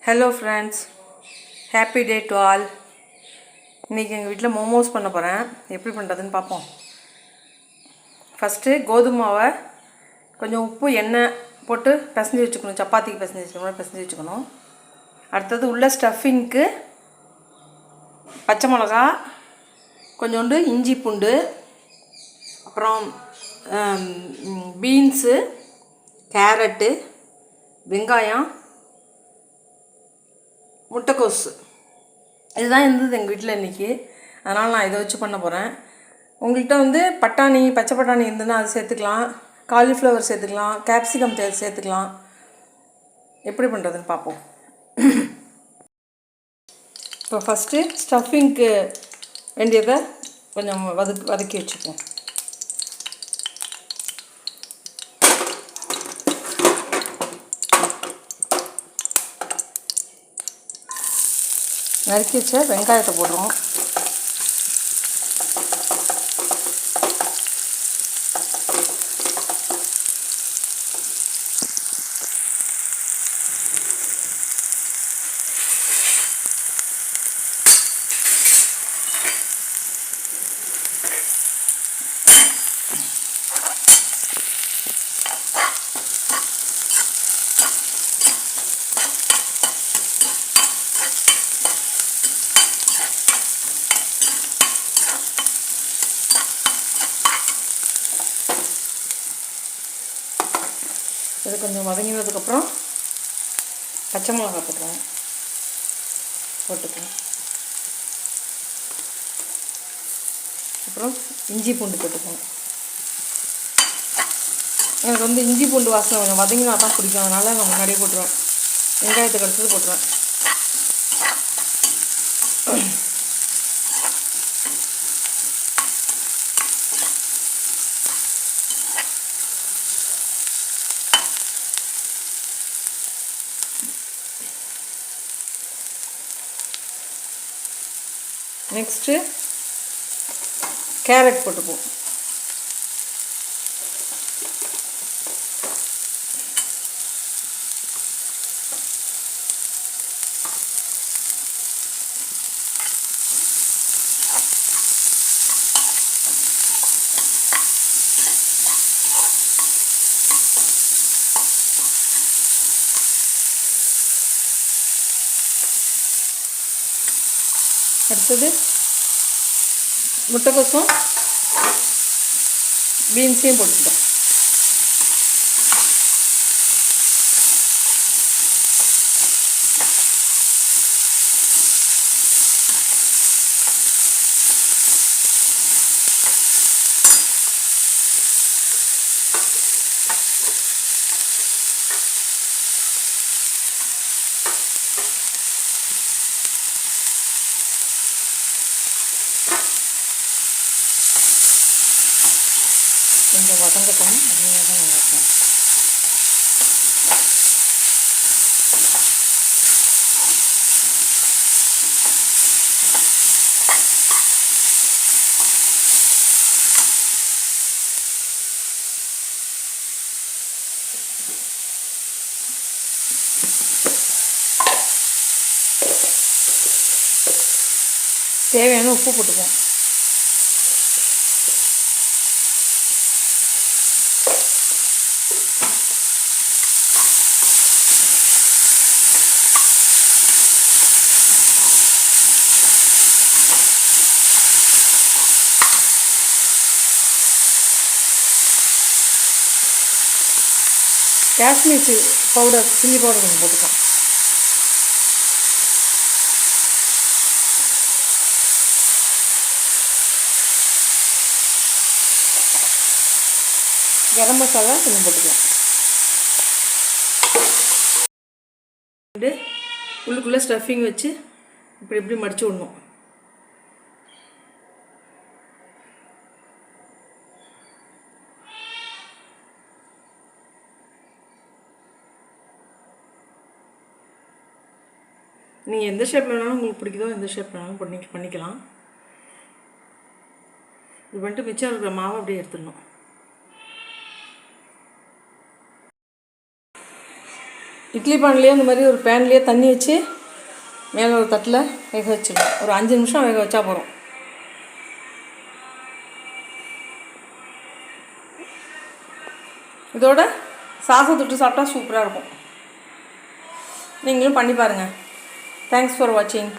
Hello friends, happy day to all. இன்றைக்கி எங்கள் வீட்டில் மோமோஸ் பண்ண போகிறேன். எப்படி பண்ணுறதுன்னு பார்ப்போம். ஃபஸ்ட்டு கோதுமை மாவை கொஞ்சம் உப்பு எண்ணெய் போட்டு பிசைஞ்சு வச்சுக்கணும். சப்பாத்திக்கு பிசைஞ்சு வச்சுக்கணும். அடுத்தது உள்ள ஸ்டஃபிங்க்கு பச்சை மிளகா, கொஞ்சோண்டு இஞ்சி பூண்டு, அப்புறம் பீன்ஸு, கேரட்டு, வெங்காயம், முட்டைக்கோசு, இதுதான் இருந்தது எங்கள் வீட்டில் இன்றைக்கி. அதனால் நான் இதை வச்சு பண்ண போகிறேன். உங்கள்கிட்ட பட்டாணி, பச்சை பட்டாணி இருந்ததுன்னா அது சேர்த்துக்கலாம், காலிஃப்ளவர் சேர்த்துக்கலாம், கேப்சிகம் சேர்த்துக்கலாம். எப்படி பண்ணுறதுன்னு பார்ப்போம். இப்போ ஃபஸ்ட்டு ஸ்டஃபிங்க்கு வேண்டியதை கொஞ்சம் வதக்கி வச்சுப்போம். நறுக்கி வச்ச வெங்காயத்தை போடுறோம். இது கொஞ்சம் வதங்கினதுக்கப்புறம் பச்சை மிளகா போட்டுக்கலாம். அப்புறம் இஞ்சி பூண்டு போட்டுக்கணும். எனக்கு இஞ்சி பூண்டு வாசனை கொஞ்சம் வதங்கினா தான் பிடிக்கும். அதனால் நான் முன்னாடியே போட்டுருவேன். வெங்காயத்தை கடுத்தது போட்டுருவேன். நெக்ஸ்ட்டு கேரட் போட்டுப்போம். அடுத்தது முட்டைக்கோசும் பீன்ஸையும் போட்டுக்கிட்டோம். கொஞ்சம் வதங்கட்டும். நல்லா தான் வதக்கும். தேவையான உப்பு போட்டுப்போம். காஷ்மீர் சில்லி பவுடர் கொஞ்சம் போட்டுக்கலாம். கரம் மசாலா கொஞ்சம் போட்டுக்கலாம். உள்ளுக்குள்ளே ஸ்டஃபிங் வச்சு இப்படி மடித்து விடணும். நீங்கள் எந்த ஷேப் வேணாலும் உங்களுக்கு பிடிக்குதோ எந்த ஷேப் வேணாலும் பண்ணிக்கலாம். இது மிச்சம் இருக்கிற மாவை அப்படியே எடுத்துடணும். இட்லி பானைலேயே இந்த மாதிரி ஒரு பேன்லேயே தண்ணி வச்சு மேலே ஒரு தட்டில் வேக வச்சிடணும். ஒரு 5 நிமிஷம் வேக வச்சா போதும். இதோட சாதம் தொட்டு சாப்பிட்டா சூப்பராக இருக்கும். நீங்களும் பண்ணி பாருங்கள். தேங்க்ஸ் ஃபார் வாட்சிங்.